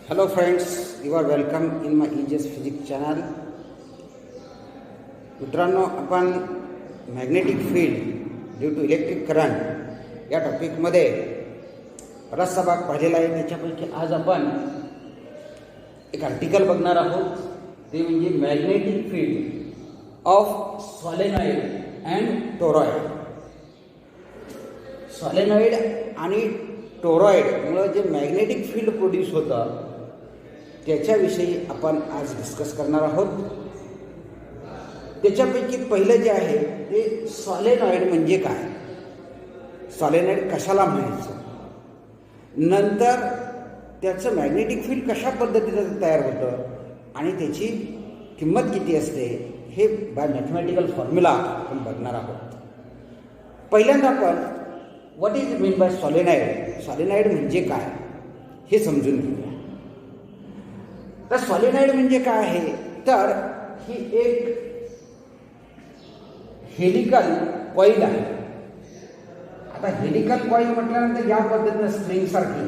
Hello friends, you are welcome in my EJS Physics channel. मित्रांनो, आपण magnetic field due to electric current या टॉपिकमध्ये बराचसा भाग पाहिलेला आहे. त्याच्यापैकी आज आपण एक आर्टिकल बघणार आहोत. ते म्हणजे magnetic field of solenoid and toroid. Solenoid आणि टोरॉइडमुळं जे मॅग्नेटिक फील्ड प्रोड्यूस होतं त्याच्याविषयी आपण आज डिस्कस करणार आहोत. त्याच्यापैकी पहिलं जे आहे ते सॉलेनॉइड म्हणजे काय, सॉलेनॉइड कशाला म्हणायचं, नंतर त्याचं मॅग्नेटिक फील्ड कशा पद्धतीनं तयार होतं आणि त्याची किंमत किती असते हे बाय मॅथमॅटिकल फॉर्म्युला आपण बघणार आहोत. पहिल्यांदा आपण what is mean bye solenoid, solenoid म्हणजे काय हे समजून घेऊया. तर सॉलेनॉइड म्हणजे काय आहे, तर ही एक हेलिकल कॉईल आहे. आता हेलिकल कॉईल म्हटल्यानंतर या पद्धतीनं स्प्रिंग सारखी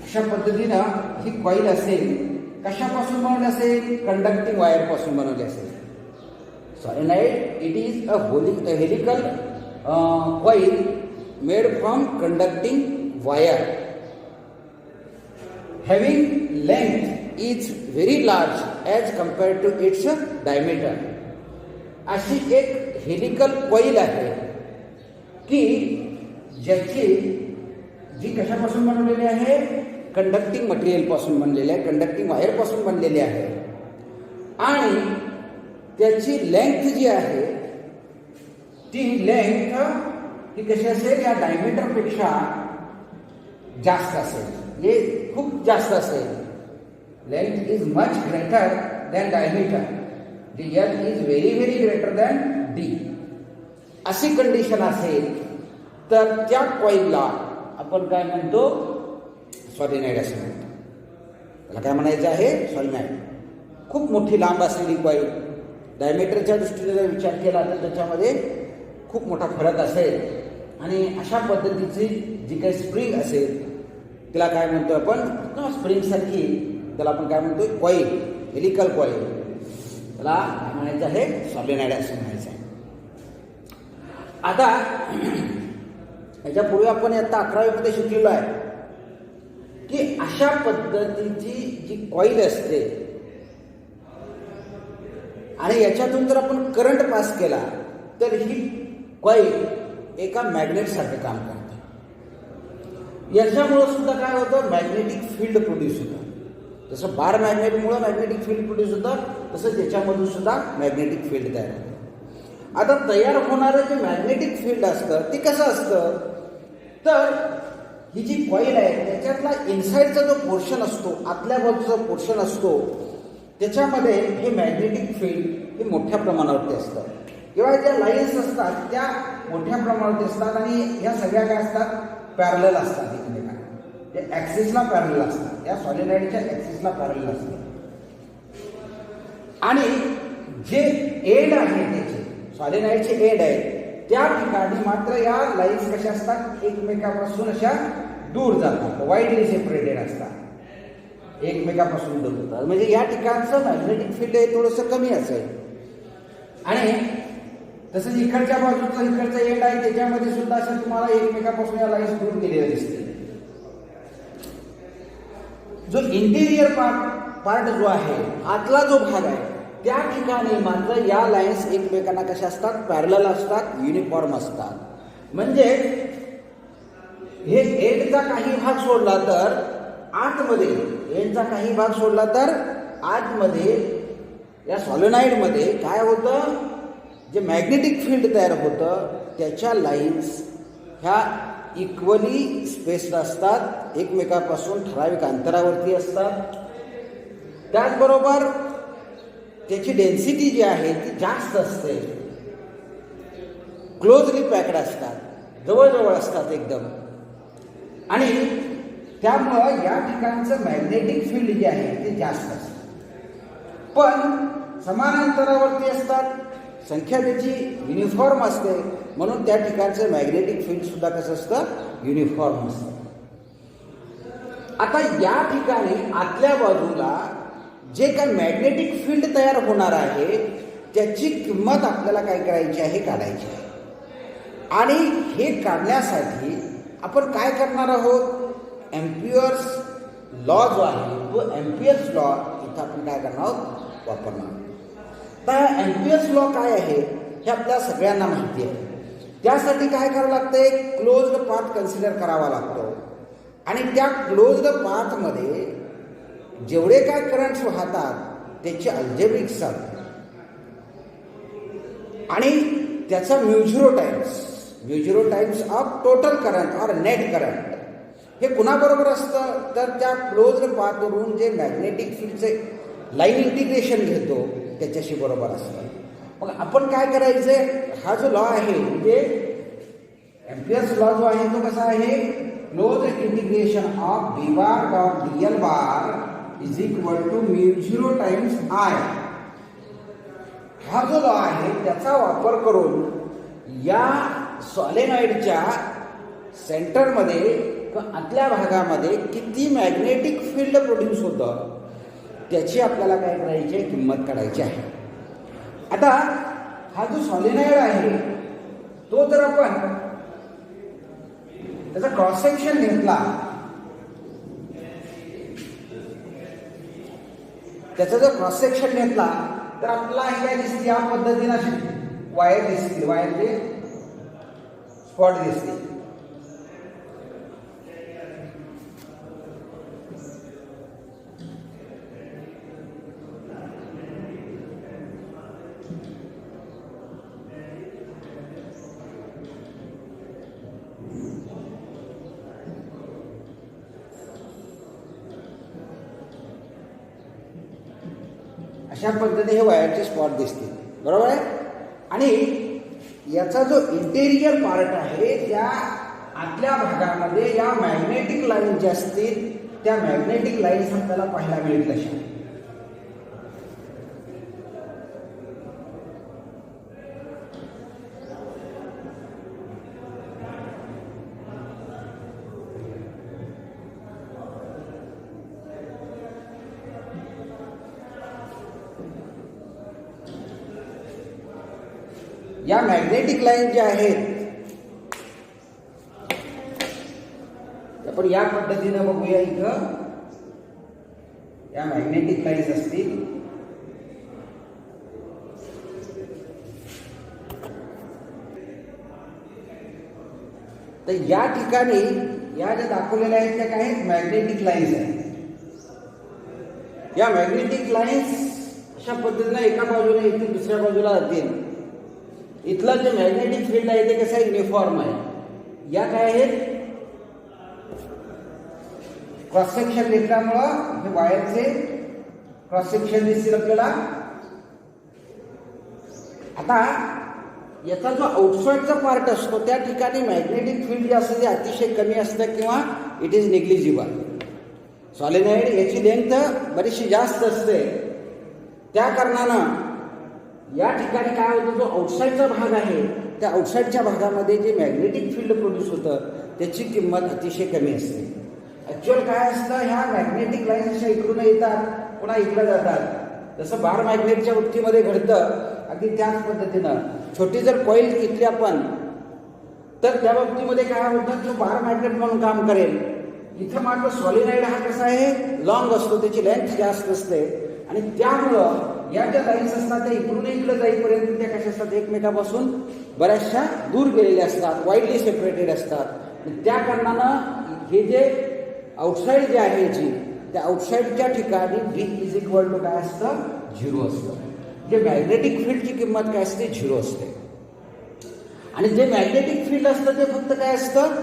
अशा पद्धतीनं ही कॉईल असेल. कशापासून बनवली असेल, कंडक्टिंग वायर पासून बनवली असेल. Solenoid it is a helical coil made from conducting wire having length is very large as compared to its diameter. अशी एक हेलिकल कॉईल आहे की ज्याची जी कशापासून बनवलेली आहे, कंडक्टिंग मटेरियल पासून बनलेली आहे, कंडक्टिंग वायर पासून बनलेली आहे. आणि त्याची लेंथ जी आहे ती लेंथ ही कशी असेल, या डायमीटर पेक्षा जास्त असेल, हे खूप जास्त असेल. Length is much greater than diameter. D L is very very greater than D. अशी कंडिशन असेल तर त्या कॉईलला आपण काय म्हणतो, सॉलेनॉइड असं म्हणतो. त्याला काय म्हणायचं आहे, सॉलेनॉइड. खूप मोठी लांब असलेली कॉईल, डायमीटरच्या दृष्टीने जर विचार केला तर त्याच्यामध्ये खूप मोठा फरक असेल. आणि अशा पद्धतीची जी काही स्प्रिंग असेल तिला काय म्हणतो आपण, स्प्रिंग सारखी त्याला आपण काय म्हणतो, कॉईल, हेलिकल कॉईल. त्याला म्हणायचं आहे सॉलेनॉइड असं म्हणायचं आहे. आता याच्यापूर्वी आपण आता 11वीमध्ये शिकलेलो आहे की अशा पद्धतीची जी कॉईल असते आणि याच्यातून जर आपण करंट पास केला तर ही कॉईल एका मॅग्नेट सारखं काम करते. याच्यामुळं सुद्धा काय होतं, मॅग्नेटिक फील्ड प्रोड्यूस होतं. जसं बार मॅग्नेटमुळं मॅग्नेटिक फील्ड प्रोड्यूस होतं तसं त्याच्यामधून सुद्धा मॅग्नेटिक फील्ड तयार होतं. आता तयार होणारं जे मॅग्नेटिक फील्ड असतं ते कसं असतं, तर ही जी कॉईल आहे त्याच्यातला इनसाइडचा जो पोर्शन असतो, आतल्या बाजूचा पोर्शन असतो, त्याच्यामध्ये हे मॅग्नेटिक फील्ड हे मोठ्या प्रमाणावरती असतं. किंवा ज्या लाईन्स असतात त्या मोठ्या प्रमाणावरती असतात आणि ह्या सगळ्या काय असतात, पॅरलल असतात एकमेकांना. ते ॲक्सिसला पॅरलल असतात, त्या सॉलेनॉइडच्या ॲक्सिसला पॅरलल असतात. आणि जे एंड आहे त्याचे, सॉलेनॉइडचे एंड आहे त्या ठिकाणी मात्र या लाईन्स कशा असतात, एकमेकापासून अशा दूर जातात, वाईडली सेपरेटेड असतात, एकमेकापासून दूर जातात. म्हणजे या ठिकाणचं मॅग्नेटिक फील्ड हे थोडंसं कमी असेल. आणि तसंच इकडच्या बाजूचं इकडचं एंड आहे त्याच्यामध्ये सुद्धा असं तुम्हाला एकमेकापासून या लाईन्स दूर केलेल्या दिसतील. जो इंटिरियर पार्ट जो आहे, आतला जो भाग आहे, त्या ठिकाणी मात्र या लाईन्स एकमेकांना कशा असतात, पॅरलल असतात, युनिफॉर्म असतात. म्हणजे हे एंडचा काही भाग सोडला तर आतमध्ये, एंडचा काही भाग सोडला तर आतमध्ये या सॉलेनॉइडमध्ये काय होतं, जे मॅग्नेटिक फील्ड तयार होतं त्याच्या लाईन्स ह्या इक्वली स्पेस्ड असतात, एकमेकापासून ठराविक अंतरावरती असतात. त्याचबरोबर त्याची डेन्सिटी जी आहे ती जास्त असते, क्लोजली पॅक्ड असतात, जवळजवळ असतात एकदम. आणि त्यामुळं या ठिकाणचं मॅग्नेटिक फील्ड जे आहे ते जास्त असतं. पण समान अंतरावरती असतात, संख्या त्याची युनिफॉर्म असते, म्हणून त्या ठिकाणचं मॅग्नेटिक फील्ड सुद्धा कसं असतं, युनिफॉर्म असतं. आता या ठिकाणी आतल्या बाजूला जे काही मॅग्नेटिक फील्ड तयार होणार आहे त्याची किंमत आपल्याला काय करायची आहे, काढायची आहे. आणि हे काढण्यासाठी आपण काय करणार आहोत, एम्पियर्स लॉ जो आहे तो एम्पियर्स लॉ इथं आपण काय करणार आहोत, वापरणार. तर एम्पियर्स लॉ काय आहे हे आपल्या सगळ्यांना माहिती आहे. त्यासाठी काय करावं लागतं, एक क्लोज्ड पाथ कन्सिडर करावा लागतो. आणि त्या क्लोज्ड पाथमध्ये जेवढे काय करंट्स वाहतात त्याचे अल्जेब्रिक सम आणि त्याचा mu zero times of total current or net current हे कुणाबरोबर असतं, तर त्या क्लोज्ड पाथवरून जे मॅग्नेटिक फील्डचे लाईन इंटिग्रेशन घेतो त्याच्याशी बरोबर असतं. मग आपण काय करायचंय, हा जो लॉ आहे म्हणजे एम्पियर्स लॉ जो आहे तो कसा आहे, close integration of D bar dot D L bar is equal to mu zero times I. हा जो लॉ आहे त्याचा वापर करून या सॉलेनॉइडच्या सेंटरमध्ये किंवा आतल्या भागामध्ये किती मॅग्नेटिक फील्ड प्रोड्यूस होतं त्याची आपल्याला काय करायची आहे, किंमत काढायची आहे. आता हा जो सॉलेनॉइड आहे तो जर आपण त्याचा क्रॉस सेक्शन घेतला, त्याचा जर क्रॉस सेक्शन घेतला तर आपल्याला हे काय दिसते, या पद्धतीने अशी वायर दिसतील, वायरचे स्पॉट दिसतील. अशा पद्धतीने हे वायरचे स्पॉट दिसतील, बरोबर आहे. आणि याचा जो इंटेरियर पार्ट आहे त्या आतल्या भागामध्ये या मॅग्नेटिक लाईन ज्या असतील त्या मॅग्नेटिक लाईन्स आपल्याला पाहायला मिळतील. अशा या मॅग्नेटिक लाईन ज्या आहेत आपण या पद्धतीने बघूया. इथं या मॅग्नेटिक लाईन्स असतील. तर या ठिकाणी या ज्या दाखवलेल्या आहेत त्या काय आहेत, मॅग्नेटिक लाईन्स आहेत. या मॅग्नेटिक लाईन्स अशा पद्धतीने एका बाजूला येतील दुसऱ्या बाजूला जातील. इथलं जे मॅग्नेटिक फील्ड आहे ते कसं आहे, युनिफॉर्म आहे. या काय आहेत, क्रॉस सेक्शन घेतल्यामुळं हे वायरचे क्रॉस सेक्शन दिसतील आपल्याला. आता याचा जो आउटसाइडचा पार्ट असतो त्या ठिकाणी मॅग्नेटिक फील्ड जे असते ते अतिशय कमी असतं किंवा इट इज निग्लिजिबल. सॉलिनॉइड याची लेंथ बरीचशी जास्त असते. त्या कारणानं या ठिकाणी काय होतं, जो आउटसाइडचा भाग आहे त्या आउटसाइडच्या भागामध्ये जे मॅग्नेटिक फील्ड प्रोड्यूस होतं त्याची किंमत अतिशय कमी असते. ॲक्च्युअल काय असतं, ह्या मॅग्नेटिक लाईन्स अशा इकडून येतात पुन्हा इकडे जातात. जसं बार मॅग्नेटच्या बाबतीमध्ये घडतं अगदी त्याच पद्धतीनं छोटी जर कॉईल घेतली आपण तर त्या बाबतीमध्ये काय होतं, जो बार मॅग्नेट म्हणून काम करेल. इथं मात्र सॉलिनॉइड हा कसा आहे, लॉंग असतो, त्याची लेंथ जास्त असते आणि त्यामुळं या ज्या लाईन्स असतात त्या इकडून इकडे जाईपर्यंत त्या कशा असतात, एकमेकापासून बऱ्याचशा दूर गेलेल्या असतात, वाईडली सेपरेटेड असतात. त्या कारणानं हे जे आउटसाईड जे आहे याची त्या आउटसाईडच्या ठिकाणी डी इज इक्वल टू काय असतं, झिरो असतं. जे मॅग्नेटिक फील्डची किंमत काय असते, झिरो असते. आणि जे मॅग्नेटिक फील्ड असतं ते फक्त काय असतं,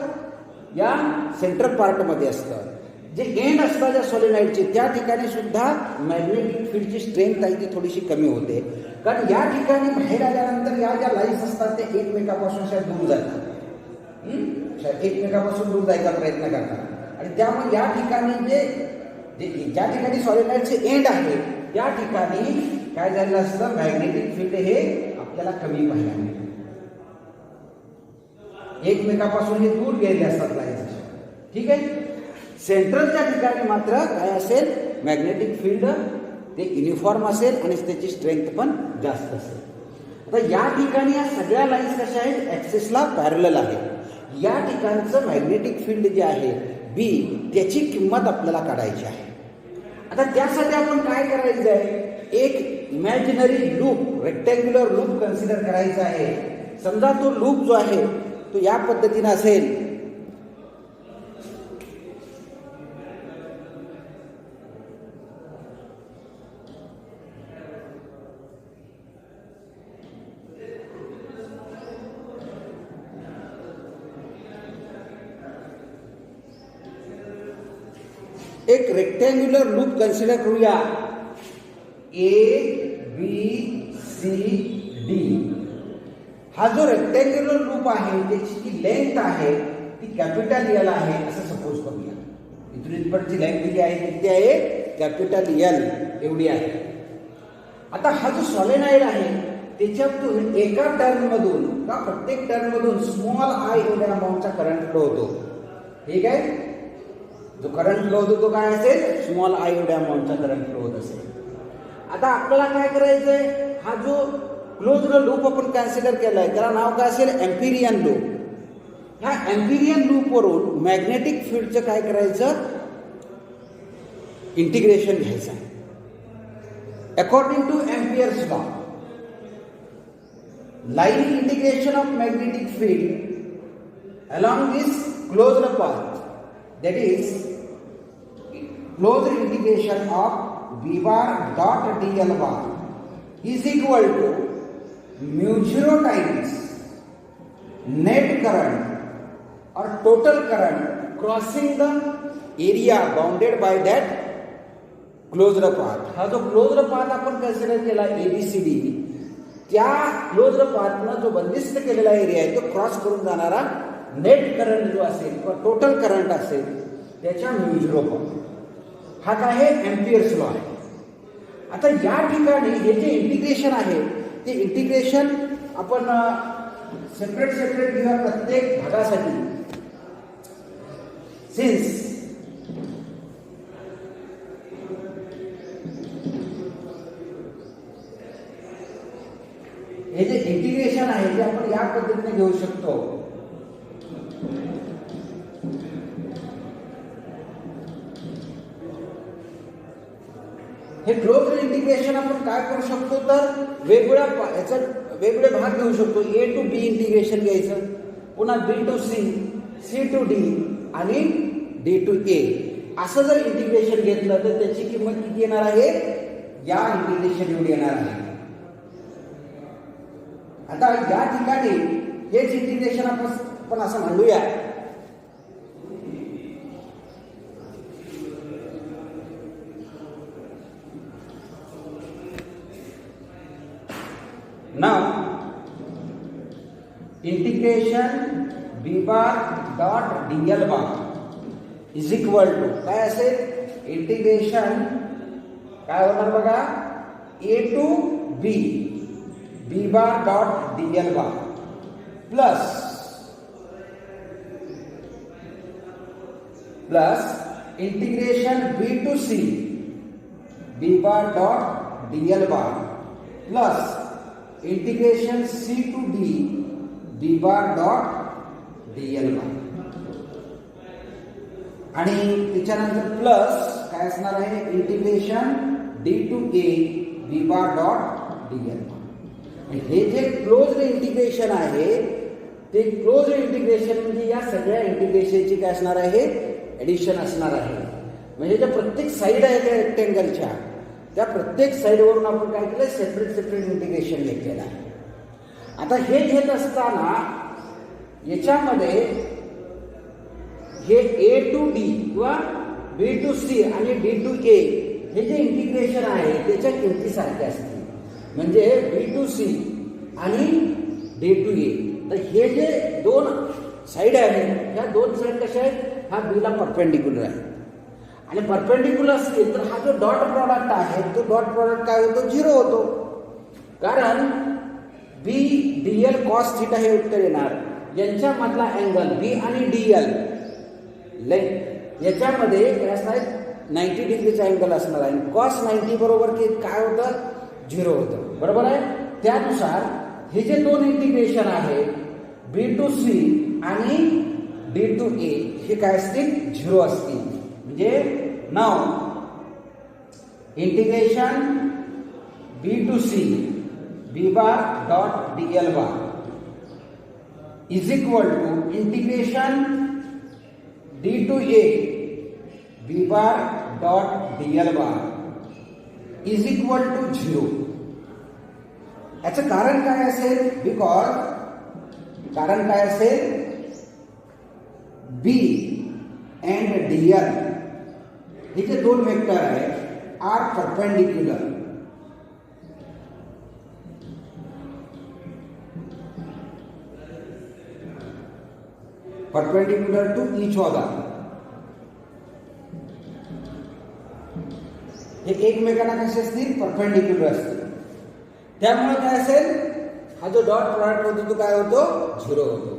या सेंट्रल पार्टमध्ये असतं. जे एंड असतात ज्या सॉलिनॉइडचे त्या ठिकाणी सुद्धा मॅग्नेटिक फील्डची स्ट्रेंथ आहे ती थोडीशी कमी होते. कारण या ठिकाणी बाहेर आल्यानंतर या ज्या लाईन्स असतात ते एकमेकापासून अशा दूर जातात, एकमेकापासून दूर जायचा प्रयत्न करतात. आणि त्यामुळे या ठिकाणी ज्या ठिकाणी सॉलिनॉइडचे एंड आहे त्या ठिकाणी काय झालेलं असतं, मॅग्नेटिक फील्ड हे आपल्याला कमी पाहायला मिळतं. एकमेकापासून हे दूर गेलेले असतात लाईन्स. ठीक आहे. सेंट्रलच्या ठिकाणी मात्र काय असेल, मॅग्नेटिक फील्ड ते युनिफॉर्म असेल आणि त्याची स्ट्रेंथ पण जास्त असेल. आता या ठिकाणी या सगळ्या लाईन्स कशा आहेत, ॲक्सिसला पॅरलल आहे. या ठिकाणचं मॅग्नेटिक फील्ड जे आहे बी, त्याची किंमत आपल्याला काढायची आहे. आता त्यासाठी आपण काय करायचं आहे, एक imaginary loop, rectangular loop consider करायचा आहे. समजा तो लूप जो आहे तो या पद्धतीने असेल. एक रेक्टँग्युलर लूप कन्सिडर करूया. ए बी सी डी हा जो रेक्टँग्युलर लूप आहे त्याची जी लेंथ आहे ती कॅपिटल एल आहे असं सपोज करूया. इथून इथपर्यंतची लेंथ किती आहे, किती आहे, कॅपिटल एल एवढी आहे. आता हा जो सॉलेनॉइड आहे त्याच्यातून एका टर्नमधून का प्रत्येक टर्नमधून स्मॉल आय एवढ्या अमाऊंटचा करंट फ्लो होतो. ठीक आहे. जो करंट फ्लो होतो तो काय असेल, स्मॉल आय एवढ्या अमाऊंटचा करंट फ्लो होत असेल. आता आपल्याला काय करायचंय, हा जो क्लोज्ड लूप आपण कन्सिडर केलाय त्याला नाव काय असेल, एम्पिरियन लूप. ह्या एम्पिरियन लूपवरून मॅग्नेटिक फील्डचं काय करायचं, इंटिग्रेशन घ्यायचं. According to Ampere's law, line integration of magnetic field along this closed path, that is closed integration of v bar dot dl bar is equal to mu 0 times net current or total current crossing the area bounded by that closed path. हा जो closed path आपण consider केला ABCD, त्या closed pathनं जो बंदिस्त केलेला area आहे तो क्रॉस करून जाणारा नेट करंट जो असेल किंवा टोटल करंट असेल त्याच्या म्यू 0 हा काय आहे, एम्पियर्स लॉ आहे. आता या ठिकाणी हे जे इंटिग्रेशन आहे ते इंटिग्रेशन आपण सेपरेट घेऊया प्रत्येक भागासाठी. सिन्स हे जे इंटिग्रेशन आहे ते आपण या पद्धतीने घेऊ शकतो. हे क्लोज्ड इंटिग्रेशन आपण काय करू शकतो तर वेगवेगळे भाग घेऊ शकतो. ए टू बी इंटिग्रेशन घ्यायचं, पुन्हा B to C, C to D आणि डी टू ए असं जर इंटिग्रेशन घेतलं तर त्याची किंमत किती येणार आहे, या इंटिग्रेशन एवढी येणार आहे. आता या ठिकाणी हेच इंटिग्रेशन आपण असं म्हणूया. Now integration b bar dot dl bar is equal to काय असेल, इंटिग्रेशन काय होणार बघा, a to b b bar dot dl bar plus integration b to c b bar dot dl bar plus integration C to D D bar dot DL bar आणि त्याच्यानंतर plus काय असणार आहे, integration D to A D bar dot DL bar. हे जे closed integration आहे ते closed integration म्हणजे या सगळ्या इंटिग्रेशनची काय असणार आहे, एडिशन असणार आहे. म्हणजे ज्या प्रत्येक साईड आहे त्या रेक्टेंगलच्या त्या प्रत्येक साईडवरून आपण काय केलं, सेपरेट इंटिग्रेशन घेतलेलं आहे. आता हे घेत असताना याच्यामध्ये हे ए टू डी किंवा बी टू सी आणि डी टू ए हे जे इंटिग्रेशन आहे त्याच्या किमती सारख्या असतील. म्हणजे बी टू सी आणि डी टू ए, तर हे जे दोन साईड आहेत ह्या दोन साईड कशा आहेत, हा बीला परपेंडिक्युलर आहे. आणि परपेंडिक्युलर असेल तर हा जो डॉट प्रॉडक्ट आहे तो डॉट प्रॉडक्ट काय होतो, 0 होतो. कारण बी डीएल कॉस थिटा हे उत्तर येणार यांच्यामधला अँगल बी आणि डी एल लेंथ याच्यामध्ये काय असणार आहे 90 डिग्रीचा अँगल असणार आहे. कॉस 90 बरोबर की काय होतं 0 होतं. बरोबर आहे. त्यानुसार हे जे दोन इंटिग्रेशन आहे बी टू सी आणि डी टू ए हे काय असतील 0 असतील. म्हणजे नाव integration B to C B bar dot D L bar is equal to integration D to A B bar dot D L bar is equal to 0. याचं कारण काय असेल? बिकॉज कारण काय असेल बी अँड डी एल हे जे दोन वेक्टर आहेत are perpendicular. Perpendicular to each other. हे एकमेकांना कसे असतील? परपेंडिक्युलर असतील. त्यामुळे काय असेल हा जो डॉट प्रॉडक्ट होतो तो काय होतो 0 होतो.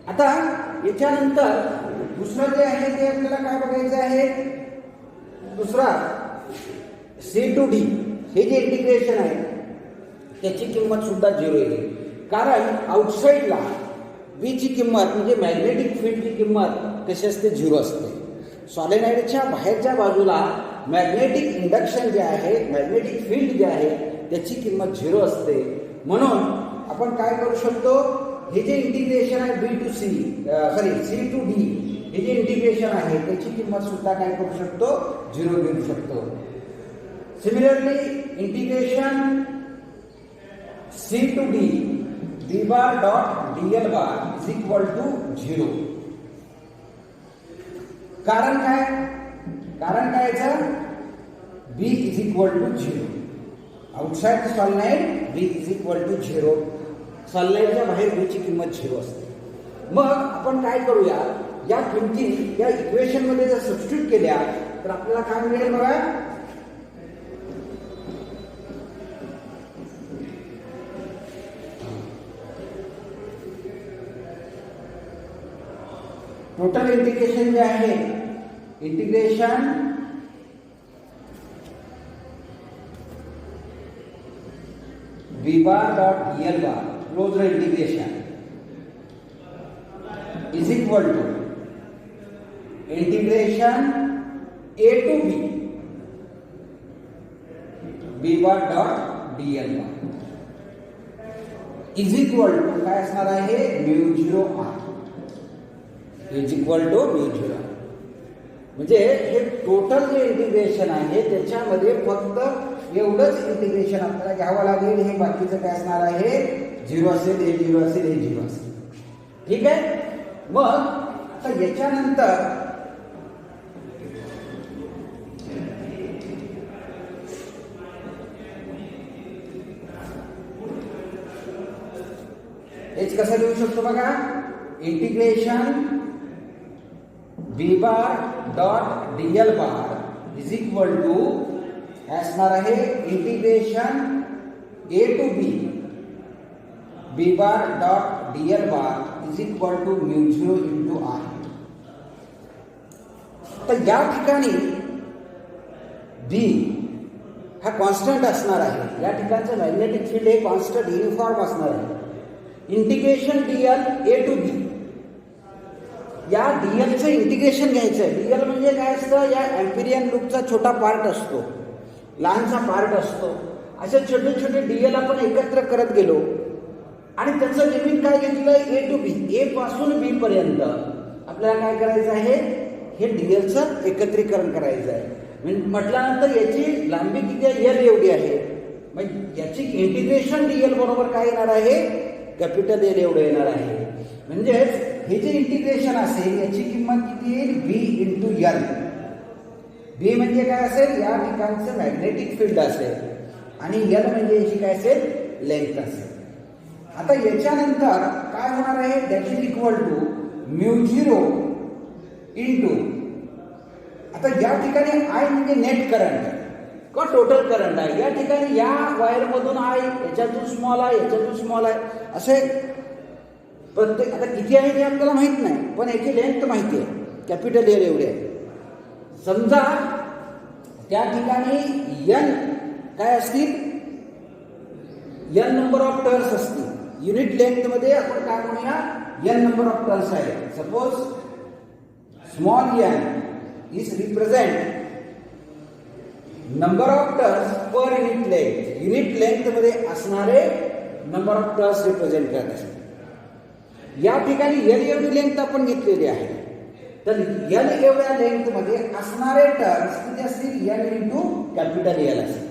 आता याच्यानंतर दुसरं जे आहे ते आपल्याला काय बघायचं आहे? दुसरा सी टू डी हे जे इंटिग्रेशन आहे त्याची किंमत सुद्धा 0 येईल. कारण आउटसाइडला बी ची किंमत म्हणजे मॅग्नेटिक फील्डची किंमत कशी असते 0 असते. सॉलेनॉइडच्या बाहेरच्या बाजूला मॅग्नेटिक इंडक्शन जे आहे मॅग्नेटिक फील्ड जे आहे त्याची किंमत 0 असते. म्हणून आपण काय करू शकतो? हे जे इंटिग्रेशन आहे B to C C to D हे जे इंटिग्रेशन आहे त्याची किंमत सुद्धा काय करू शकतो 0 घेऊ शकतो. Similarly integration C to D B bar dot D L bar is equal to 0. कारण काय? कारण काय याचं? B is equal to 0. Outside solenoid B is equal to 0. सॉलिनॉइडच्या बाहेर बी ची किंमत 0 असते. मग आपण काय करूया? या किमती या इक्वेशन मध्ये जर सबस्टिट्यूट केल्या तर आपल्याला काय मिळेल बघा? टोटल इंटिग्रेशन जे आहे integration B bar dot D L bar close integration is equal to integration A to B bar dot D L bar is equal to काय असणार आहे mu 0 R is equal to mu 0. म्हणजे हे total जे integration आहे त्याच्यामध्ये फक्त एवढंच इंटिग्रेशन आपल्याला घ्यावं लागेल. हे बाकीचं काय असणार आहे 0 असेल हे 0 असेल हे 0 असेल. ठीक आहे. मग आता याच्यानंतर हेच कसं लिहू शकतो बघा? Integration B bar dot D L bar is equal to असणार आहे integration A to B bar dot D L bar is equal to mu 0 into R. तर या ठिकाणी बी हा कॉन्स्टंट असणार आहे. या ठिकाणचं मॅग्नेटिक फील्ड हे कॉन्स्टंट युनिफॉर्म असणार आहे. Integration D L A to B या डीएलचं इंटिग्रेशन घ्यायचं आहे. डीएल म्हणजे काय असतं? या एम्पिरियन लूपचा छोटा पार्ट असतो, लहानसा पार्ट असतो. असे छोटे छोटे डीएल आपण एकत्र करत गेलो आणि त्याचं लिमिट काय घेतलं? ए टू बी. ए पासून बी पर्यंत आपल्याला काय करायचं आहे? हे डीएलचं एकत्रीकरण करायचं आहे. म्हणजे म्हटल्यानंतर याची लांबी किती आहे? एल एवढी आहे. मग याची इंटिग्रेशन डीएल बरोबर काय येणार आहे? कॅपिटल एल एवढं येणार आहे. म्हणजेच हे जे इंटिग्रेशन असेल याची किंमत किती येईल? बी इंटू एल. बी म्हणजे काय असेल? या ठिकाणचं मॅग्नेटिक फील्ड असेल आणि एल म्हणजे याची काय असेल? लेंथ असेल. आता याच्यानंतर काय होणार आहे? That is equal to mu 0 into आता या ठिकाणी आय म्हणजे नेट करंट का टोटल करंट आहे. या ठिकाणी या वायर मधून आय, याच्यातून स्मॉल आहे, याच्यातून स्मॉल आहे, असे प्रत्येक आता किती आहे हे आपल्याला माहीत नाही, पण याची लेंथ माहिती आहे, कॅपिटल एल एवढी आहे. समजा त्या ठिकाणी एन काय असतील, एन नंबर ऑफ टर्न्स असतील. युनिट लेंथमध्ये आपण काय म्हणूया, एन नंबर ऑफ टर्न्स आहे. Suppose small N is represent number of turns per unit length. Unit लेंथमध्ये असणारे नंबर ऑफ टर्न्स रिप्रेझेंट करत असतात. या ठिकाणी एल एवढी लेंथ आपण घेतलेली आहे, तर एल एवढ्या लेंथमध्ये असणारे टर्न्स किती असतील, एन इंटू कॅपिटल एल असतील.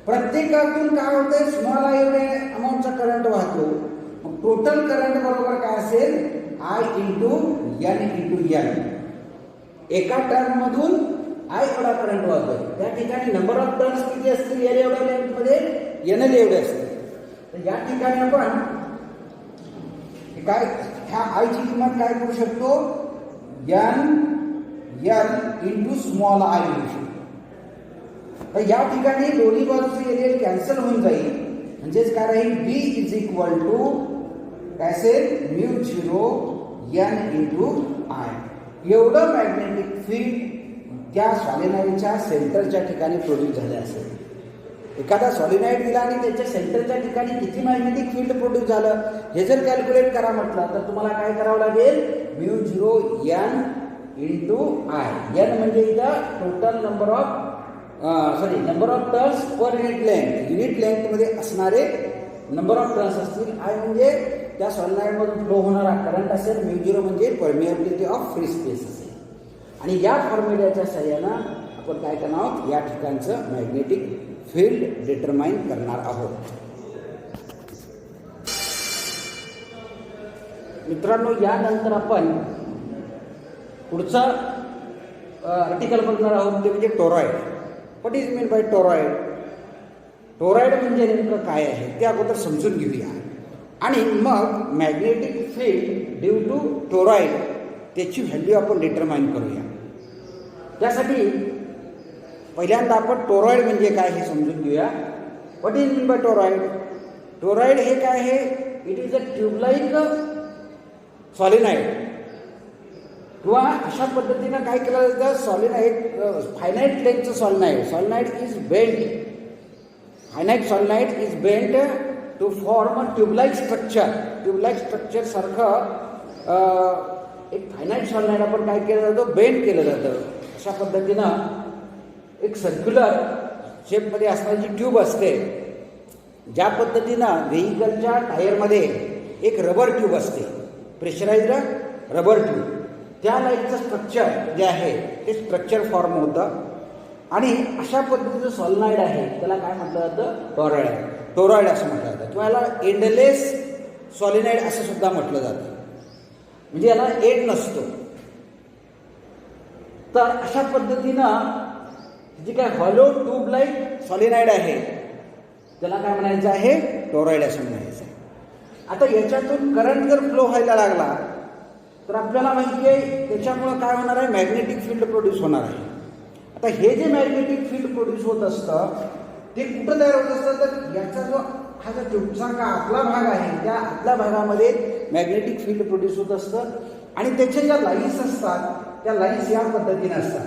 प्रत्येकातून काय होतंय, स्मॉल आय एवढे अमाऊंटचा करंट वाहतो. मग टोटल करंट बरोबर काय असेल, I into N into N. एका टर्न मधून आय एवढा करंट वाहतोय. त्या ठिकाणी नंबर ऑफ टर्न्स किती असतील, एल एवढ्या लेंथमध्ये एन एल एवढे असतील. तर या ठिकाणी आपण काय ह्या आयची किंमत काय करू शकतो, N L into small I लिहू शकतो. तर या ठिकाणी दोन्ही बाजूचे एल कॅन्सल होऊन जाईल. म्हणजेच काय राहील, बी इज इक्वल टू काय असेल, mu zero N into I. एवढं मॅग्नेटिक फील्ड त्या सॉलिनॉइडच्या सेंटरच्या ठिकाणी प्रोड्यूस झाले असेल. एखादा सॉलिनॉइड दिला आणि त्याच्या सेंटरच्या ठिकाणी किती मॅग्नेटिक फील्ड प्रोड्यूस झालं हे जर कॅल्क्युलेट करा म्हटलं तर तुम्हाला काय करावं लागेल, mu zero N into I. N म्हणजे इथं total number of turns per unit length. Unit लेंथमध्ये असणारे नंबर ऑफ टर्न्स असतील. आय म्हणजे त्या सॉलिनॉइडमधून फ्लो होणारा करंट असेल. म्यू झिरो म्हणजे परमिएबिलिटी ऑफ फ्री स्पेस असेल. आणि या फॉर्म्युल्याच्या सहाय्यानं आपण काय करणार आहोत, या ठिकाणचं मॅग्नेटिक फील्ड डिटरमाइन करणार आहोत. मित्रांनो, यानंतर आपण पुढचा आर्टिकल बघणार आहोत, ते म्हणजे toroid. What is mean by toroid. Toroid म्हणजे नेमकं काय आहे ते अगोदर समजून घेऊया आणि मग magnetic field due to toroid त्याची व्हॅल्यू आपण डिटरमाइन करूया. त्यासाठी पहिल्यांदा आपण टोरॉइड म्हणजे काय हे समजून घेऊया. What is mean by toroid. Toroid हे काय आहे, it is a tubelike solenoid. किंवा अशा पद्धतीनं काय केलं जातं, सॉलिनॉइड फायनाईट लेंथचं solenoid is bent. Finite solenoid is bent to form a tubelike structure. Tubelike structure सारखं एक फायनाईट सॉलिनॉइड आपण काय केलं जातं, बेंड केलं जातं. अशा पद्धतीनं एक सर्क्युलर शेपमध्ये असणारी जी ट्यूब असते, ज्या पद्धतीनं व्हेइकलच्या टायरमध्ये एक रबर ट्यूब असते, प्रेशराइज्ड रबर ट्यूब, त्या लाईनचं स्ट्रक्चर जे आहे ते स्ट्रक्चर फॉर्म होतं. आणि अशा पद्धतीचं सॉलिनॉइड आहे त्याला काय म्हटलं जातं, टोरॉइड. टोरॉइड असं म्हटलं जातं किंवा याला एंडलेस सॉलिनॉइड असं सुद्धा म्हटलं जातं. म्हणजे याला एंड नसतो. तर अशा पद्धतीनं जी काय हॉलो ट्यूब लाईक सॉलिनॉइड आहे त्याला काय म्हणायचं आहे, टोरॉइड असं म्हणायचं आहे. आता याच्यातून करंट जर फ्लो व्हायला लागला तर आपल्याला माहिती आहे त्याच्यामुळं काय होणार आहे, मॅग्नेटिक फील्ड प्रोड्यूस होणार आहे. आता हे जे मॅग्नेटिक फील्ड प्रोड्यूस होत असतं ते कुठं तयार होत असतं, तर याचा जो हा जो ट्यूबचा का आतला भाग आहे त्या आतल्या भागामध्ये मॅग्नेटिक फील्ड प्रोड्यूस होत असतं. आणि त्याच्या ज्या लाईन्स असतात त्या लाईन्स या पद्धतीने असतात.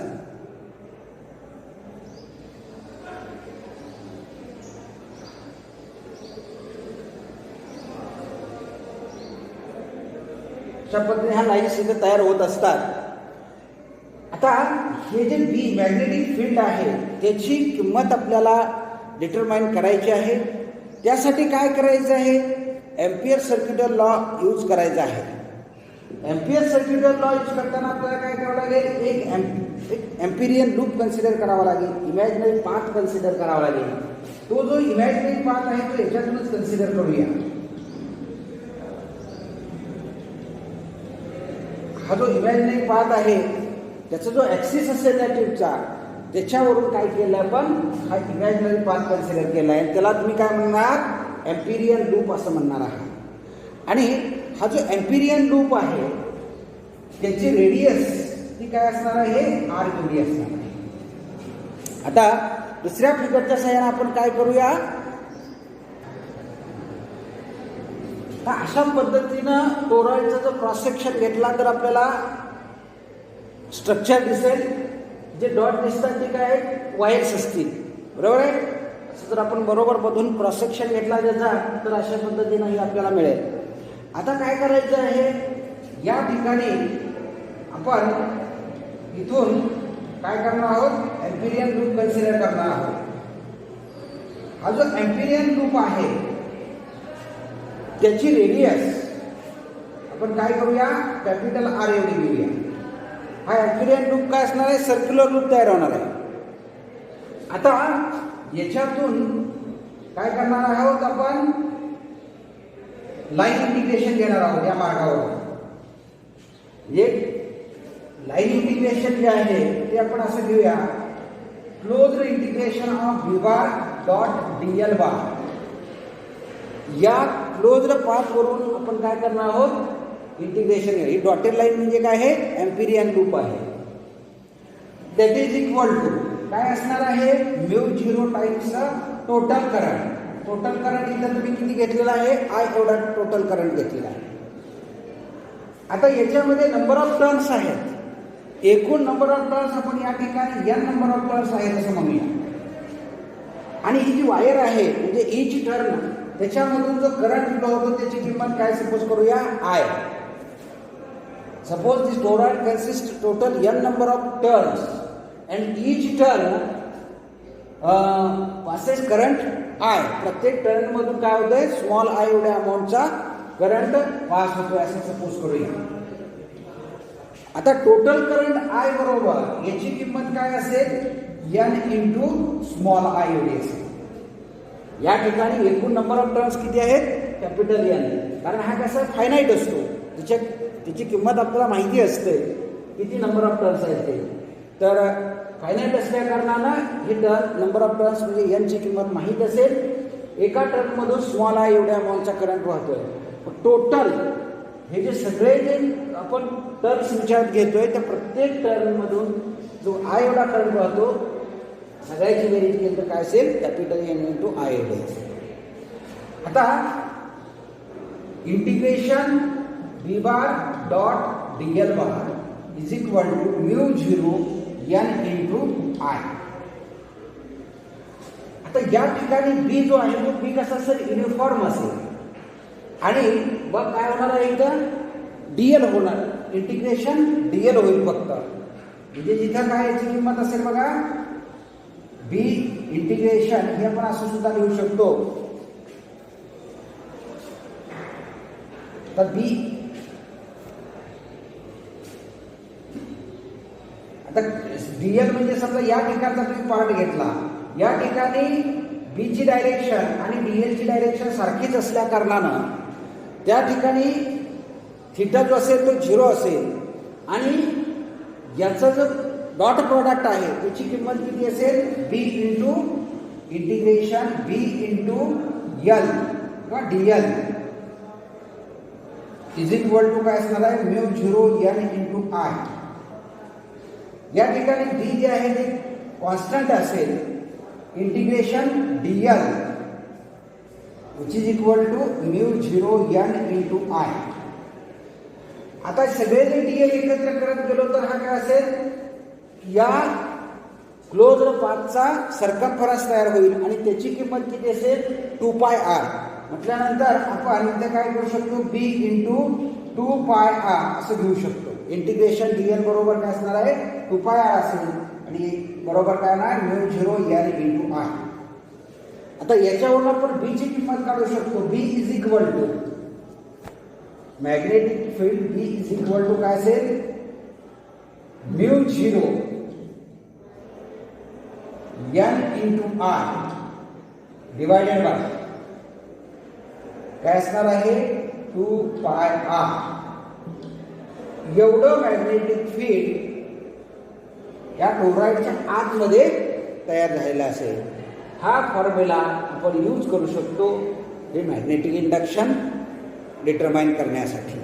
अशा पद्धतीने ह्या लाईन्स इथे तयार होत असतात. आता हे जे बी मॅग्नेटिक फील्ड आहे त्याची किंमत आपल्याला डिटरमाइन करायची आहे. त्यासाठी काय करायचं आहे, एम्पियर सर्क्युलर लॉ यूज करायचा आहे. एम्पियर सर्क्युलर लॉ यूज करताना आपल्याला काय करावं लागेल, एक एम्पिरियन लूप कन्सिडर करावा लागेल, इमॅजिनरी पाथ कन्सिडर करावा लागेल. तो जो इमॅजिनरी पाथ आहे तो याच्यातूनच कन्सिडर करूया. हा जो इमॅजिनरी पाथ आहे त्याचा जो ॲक्सिस असेल त्या ट्यूबचा त्याच्यावरून काय केलं आपण, हा इमॅजिनरी पाथ कन्सिडर केला आहे. त्याला तुम्ही काय म्हणणार, एम्पिरियन लूप असं म्हणणार आहात. आणि हा जो एम्पिरियन लूप आहे त्याची रेडियस ती काय असणार आहे, आर एवढी असणार आहे. आता दुसऱ्या फिगरच्या सहाय्याने आपण काय करूया, तर अशा पद्धतीनं टोरॉइडचा जर क्रॉस सेक्शन घेतला तर आपल्याला स्ट्रक्चर दिसेल. जे डॉट दिसतात ते काय वायर्स असतील, बरोबर आहे. असं जर आपण बरोबर बघून क्रॉस सेक्शन घेतला त्याचा तर अशा पद्धतीनं हे आपल्याला मिळेल. आता काय करायचं आहे, या ठिकाणी आपण इथून काय करणार आहोत, एम्पिरियन लूप कन्सिडर करणार आहोत. हा जो एम्पिरियन लूप आहे त्याची रेडियस आपण काय करूया, कॅपिटल आर एवढी घेऊया. हा एम्पिरियन लूप काय असणार आहे, सर्क्युलर लूप तयार होणार आहे. आता याच्यातून काय करणार आहोत, आपण लाईन इंटिग्रेशन घेणार आहोत. या मार्गावर एक लाईन इंटिग्रेशन जे आहे ते आपण असं घेऊया, closed integration of V bar dot DL बार. या क्लोज्ड पाथ वरून आपण काय करणार आहोत, इंटिग्रेशन. ही डॉटेड लाईन म्हणजे काय आहे, एम्पिरियन लूप आहे. दॅट इज इक्वल टू काय असणार आहे, mu 0 times total current. Total current इथं तुम्ही किती घेतलेला आहे, आय एवढा टोटल करंट घेतलेला आहे. आता याच्यामध्ये नंबर ऑफ टर्न्स आहेत, एकूण नंबर ऑफ टर्न्स आपण या ठिकाणी n नंबर ऑफ टर्न्स आहेत असं म्हणूया. आणि ही जी वायर आहे म्हणजे ईच टर्न त्याच्यामधून जो करंट फ्लो होतो त्याची किंमत काय सपोज करूया, I. Suppose this toroid consists total n number of turns and each turn passes current I. प्रत्येक टर्न मधून काय होतंय, स्मॉल आय एवढ्या अमाऊंटचा करंट पास होतोय असं सपोज करूया. आता टोटल करंट आय बरोबर याची किंमत काय असेल, n इंटू स्मॉल आय एवढी असेल. या ठिकाणी एकूण नंबर ऑफ टर्न्स किती आहेत, कॅपिटल N. कारण हा कसा फायनाईट असतो, त्याची किंमत आपल्याला माहिती असते किती नंबर ऑफ टर्न्स आहेत ते. तर फायनाईट असल्या कारणानं हे टर्न नंबर ऑफ टर्न्स म्हणजे एनची किंमत माहीत असेल. एका टर्नमधून स्मॉल आय एवढ्या अमाऊंटचा करंट वाहतोय. टोटल हे जे सगळे जे आपण टर्न्स विचारात घेतोय त्या प्रत्येक टर्नमधून जो आय एवढा करंट वाहतो सगळ्याची बेरीज केली तर काय असेल, कॅपिटल एन इंटू आय एवढे असेल. आता integration V bar dot DL bar is equal to mu 0 n into I. आता या ठिकाणी बी जो आहे तो बी कसा असेल, युनिफॉर्म असेल. आणि मग काय होणार आहे, इथं डीएल होणार, इंटिग्रेशन डीएल होईल फक्त. म्हणजे जिथं काय याची किंमत असेल बघा, बी इंटिग्रेशन हे आपण असं सुद्धा लिहू शकतो. तर बी आता डीएल म्हणजे समजा या ठिकाणचा तुम्ही पार्ट घेतला, या ठिकाणी बी ची डायरेक्शन आणि डीएल ची डायरेक्शन सारखीच असल्या कारणानं त्या ठिकाणी थिटा जो असेल तो 0 असेल. आणि याचा जो डॉट प्रोडक्ट आहे त्याची किंमत किती असेल, बी इंटू इंटिग्रेशन बी इंटू एल किंवा डीएल इज इक्वल टू काय असणार आहे, म्यू 0 n इंटू आय. या ठिकाणी बी जे आहे ते कॉन्स्टंट असेल, integration DL which is equal to mu 0 n into I. आता सगळे जे डीएल एकत्र करत गेलो तर हा काय असेल, या क्लोज्ड पाथचा सर्कम्फरन्स तयार होईल आणि त्याची किंमत किती असेल, 2πr. म्हटल्यानंतर आपण इथे काय करू शकतो, बी इंटू 2πr असं घेऊ शकतो. इंटिग्रेशन डीएल बरोबर काय असणार आहे, 2πr असेल आणि बरोबर काय ना म्यू 0 n इंटू आय. आता याच्यावरून आपण बी ची किंमत काढू शकतो. B is equal to magnetic field, B is equal to काय असेल, mu 0 n into I divided by काय असणार आहे, 2πr. एवढं मॅग्नेटिक फील्ड या टोरॉइडच्या आतमध्ये तयार झालेला असेल. हा फॉर्म्युला आपण यूज करू शकतो हे मॅग्नेटिक इंडक्शन डिटरमाइन करण्यासाठी.